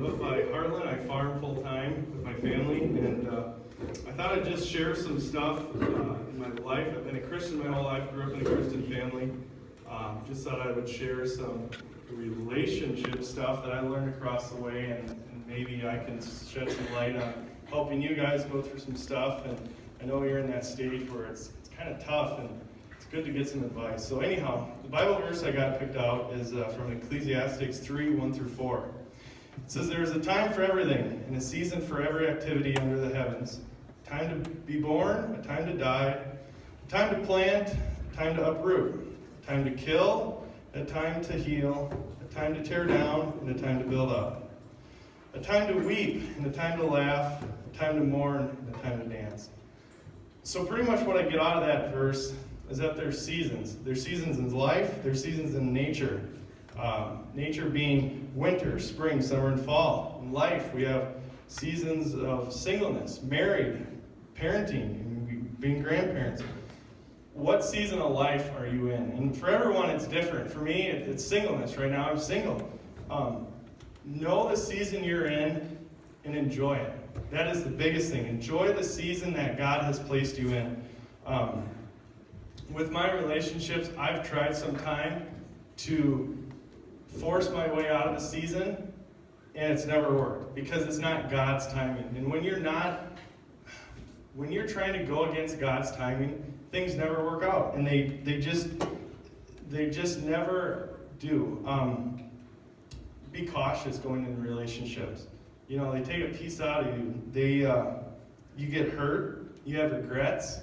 up by Heartland. I farm full-time with my family, and I thought I'd just share some stuff in my life. I've been a Christian my whole life, grew up in a Christian family. Just thought I would share some relationship stuff that I learned across the way, and maybe I can shed some light on helping you guys go through some stuff. And I know you're in that stage where it's kind of tough, and it's good to get some advice. So anyhow, the Bible verse I got picked out is from Ecclesiastes 3:1-4. It says, "There is a time for everything, and a season for every activity under the heavens. A time to be born, a time to die, a time to plant, a time to uproot, a time to kill, a time to heal, a time to tear down, and a time to build up. A time to weep, and a time to laugh, a time to mourn, and a time to dance." So pretty much what I get out of that verse is that there's seasons. There's seasons in life, there's seasons in nature. Nature being winter, spring, summer, and fall. In life, we have seasons of singleness, married, parenting, and being grandparents. What season of life are you in? And for everyone, it's different. For me, it's singleness. Right now, I'm single. Know the season you're in and enjoy it. That is the biggest thing. Enjoy the season that God has placed you in. With my relationships, I've tried some time to force my way out of the season, and it's never worked because it's not God's timing. And when you're trying to go against God's timing, things never work out, and they just never do. Be cautious going into relationships. You know, they take a piece out of you. You get hurt. You have regrets.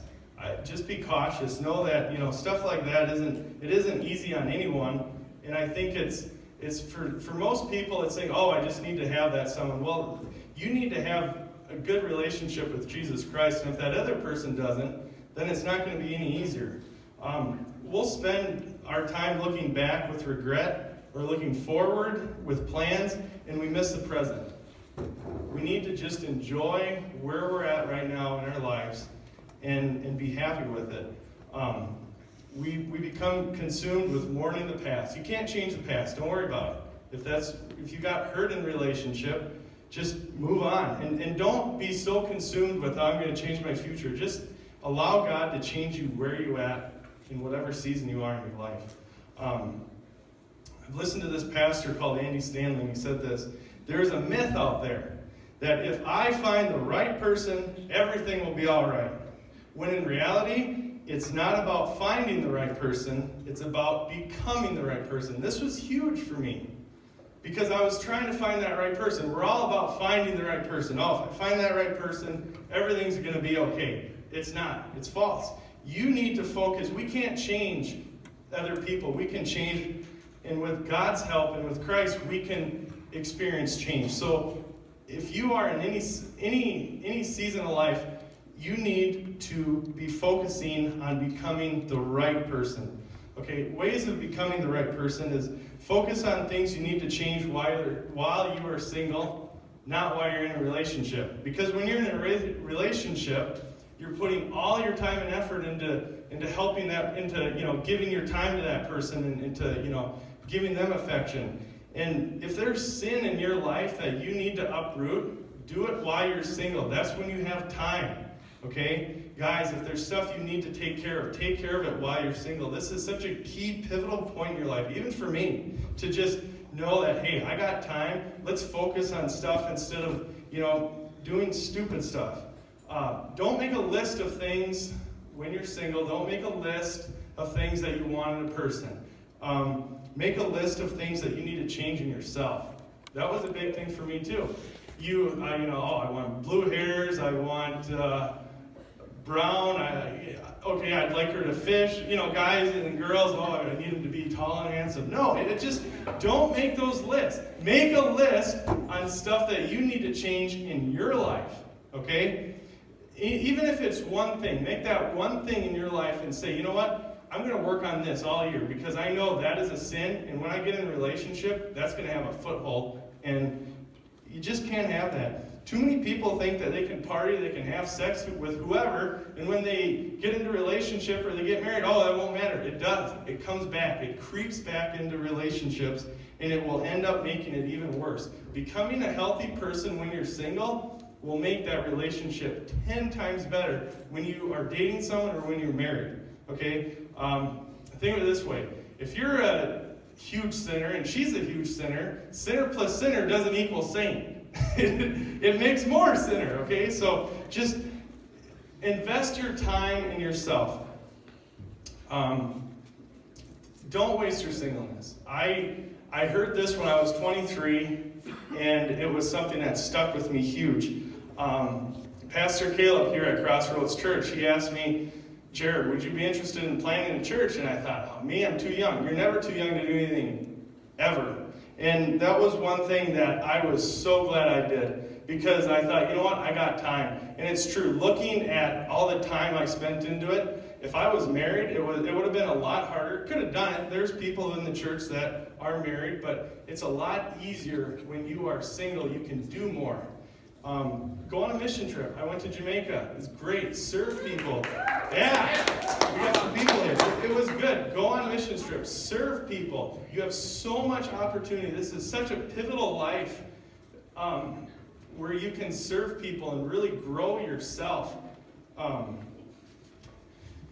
Just be cautious. Know that stuff like that isn't easy on anyone. And I think it's for most people, it's saying, oh, I just need to have that someone. Well, you need to have a good relationship with Jesus Christ, and if that other person doesn't, then it's not going to be any easier. We'll spend our time looking back with regret or looking forward with plans, and we miss the present. We need to just enjoy where we're at right now in our lives and be happy with it. We become consumed with mourning the past. You can't change the past. Don't worry about it. If you got hurt in a relationship, just move on. And don't be so consumed with, I'm going to change my future. Just allow God to change you where you're at in whatever season you are in your life. I've listened to this pastor called Andy Stanley, and he said this: there's a myth out there that if I find the right person, everything will be all right. When in reality, it's not about finding the right person, it's about becoming the right person. This was huge for me because I was trying to find that right person. We're all about finding the right person. Oh, if I find that right person, everything's going to be okay. It's not. It's false. You need to focus. We can't change other people. We can change, and with God's help and with Christ, we can experience change. So if you are in any season of life, you need to be focusing on becoming the right person. Okay, ways of becoming the right person is focus on things you need to change while you are single, not while you're in a relationship. Because when you're in a relationship, you're putting all your time and effort into helping that, into giving your time to that person and into giving them affection. And if there's sin in your life that you need to uproot, do it while you're single. That's when you have time. Okay? Guys, if there's stuff you need to take care of it while you're single. This is such a key, pivotal point in your life, even for me, to just know that, hey, I got time. Let's focus on stuff instead of, doing stupid stuff. Don't make a list of things when you're single. Don't make a list of things that you want in a person. Make a list of things that you need to change in yourself. That was a big thing for me, too. I want blue hairs. I want brown. I'd like her to fish. Guys and girls, I need them to be tall and handsome. No, don't make those lists. Make a list on stuff that you need to change in your life, okay? Even if it's one thing, make that one thing in your life and say, you know what? I'm going to work on this all year because I know that is a sin, and when I get in a relationship, that's going to have a foothold, and you just can't have that. Too many people think that they can party, they can have sex with whoever, and when they get into a relationship or they get married, that won't matter. It does. It comes back. It creeps back into relationships, and it will end up making it even worse. Becoming a healthy person when you're single will make that relationship 10 times better when you are dating someone or when you're married. Okay? Think of it this way. If you're a huge sinner and she's a huge sinner, sinner plus sinner doesn't equal saint. It makes more sinner, okay? So just invest your time in yourself. Don't waste your singleness. I heard this when I was 23, and it was something that stuck with me huge. Pastor Caleb here at Crossroads Church, he asked me, Jared, would you be interested in planting a church? And I thought, oh, me, I'm too young. You're never too young to do anything, ever. And that was one thing that I was so glad I did, because I thought, you know what, I got time. And it's true, looking at all the time I spent into it, if I was married, it would have been a lot harder. Could have done it. There's people in the church that are married, but it's a lot easier when you are single. You can do more. Go on a mission trip. I went to Jamaica. It was great. Serve people. Yeah, we got some people here. It was good. Go on mission trips. Serve people. You have so much opportunity. This is such a pivotal life where you can serve people and really grow yourself.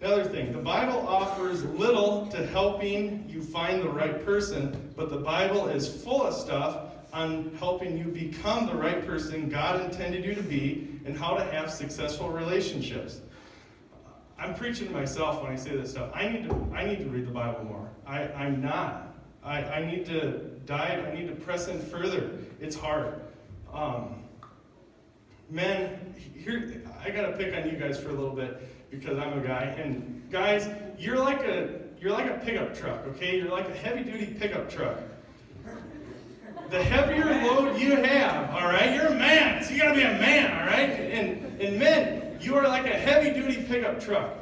Another thing, the Bible offers little to helping you find the right person, but the Bible is full of stuff on helping you become the right person God intended you to be and how to have successful relationships. I'm preaching to myself when I say this stuff. I need to read the Bible more. I'm not. I need to dive. I need to press in further. It's hard. Men, here I gotta pick on you guys for a little bit because I'm a guy. And guys, you're like a pickup truck. Okay, you're like a heavy-duty pickup truck. The heavier load you have, all right, you're a man, so you gotta be a man, all right? And men, you are like a heavy-duty pickup truck.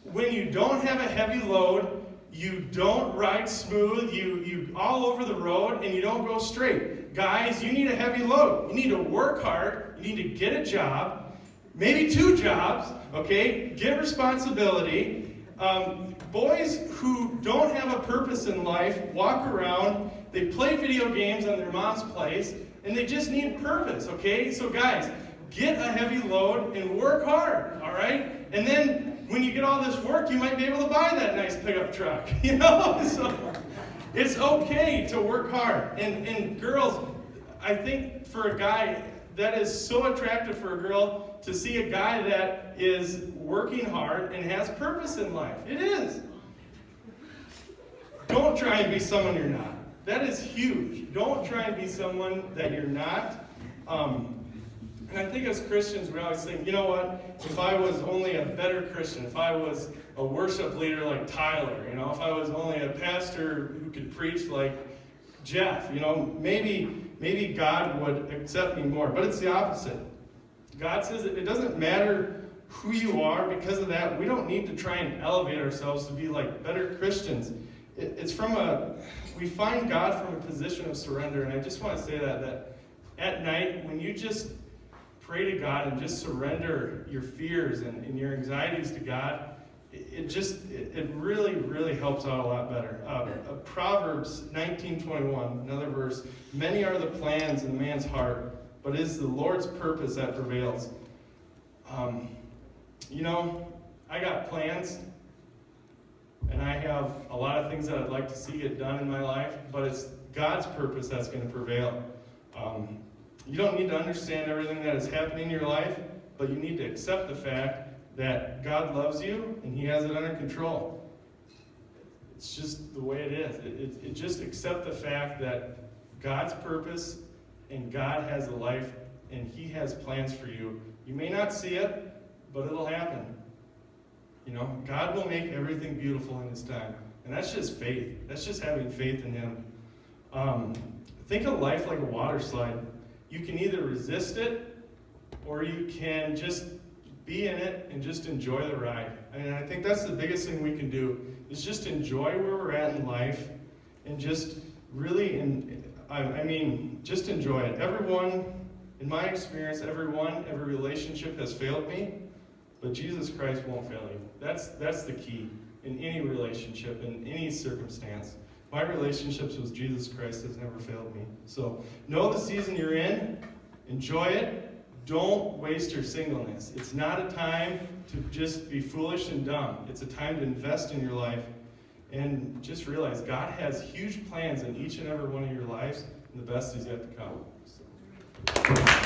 When you don't have a heavy load, you don't ride smooth, you all over the road, and you don't go straight. Guys, you need a heavy load. You need to work hard, you need to get a job, maybe 2 jobs, okay? Get responsibility. Boys who don't have a purpose in life walk around, they play video games on their mom's place, and they just need purpose, okay? So guys, get a heavy load and work hard, all right? And then when you get all this work, you might be able to buy that nice pickup truck, you know? So it's okay to work hard. And girls, I think for a guy, that is so attractive for a girl to see a guy that is working hard and has purpose in life. It is. Don't try and be someone you're not. That is huge. Don't try and be someone that you're not. And I think as Christians, we always think, you know what, if I was only a better Christian, if I was a worship leader like Tyler, you know, if I was only a pastor who could preach like Jeff, you know, maybe God would accept me more. But it's the opposite. God says it doesn't matter who you are. Because of that, we don't need to try and elevate ourselves to be like better Christians. It's we find God from a position of surrender. And I just want to say that at night, when you just pray to God and just surrender your fears and your anxieties to God, it really, really helps out a lot better. Proverbs 19:21, another verse, many are the plans in man's heart, but it is the Lord's purpose that prevails. You know, I got plans, and I have a lot of things that I'd like to see get done in my life, but it's God's purpose that's going to prevail. You don't need to understand everything that is happening in your life, but you need to accept the fact that God loves you and He has it under control. It's just the way it is. It just accept the fact that God's purpose and God has a life and He has plans for you. You may not see it, but it'll happen. You know, God will make everything beautiful in His time. And that's just faith. That's just having faith in Him. Think of life like a water slide. You can either resist it or you can just be in it and just enjoy the ride. And I think that's the biggest thing we can do is just enjoy where we're at in life and just really, just enjoy it. Everyone, in my experience, every relationship has failed me, but Jesus Christ won't fail you. That's the key in any relationship, in any circumstance. My relationships with Jesus Christ has never failed me. So know the season you're in. Enjoy it. Don't waste your singleness. It's not a time to just be foolish and dumb. It's a time to invest in your life. And just realize God has huge plans in each and every one of your lives, and the best is yet to come. So.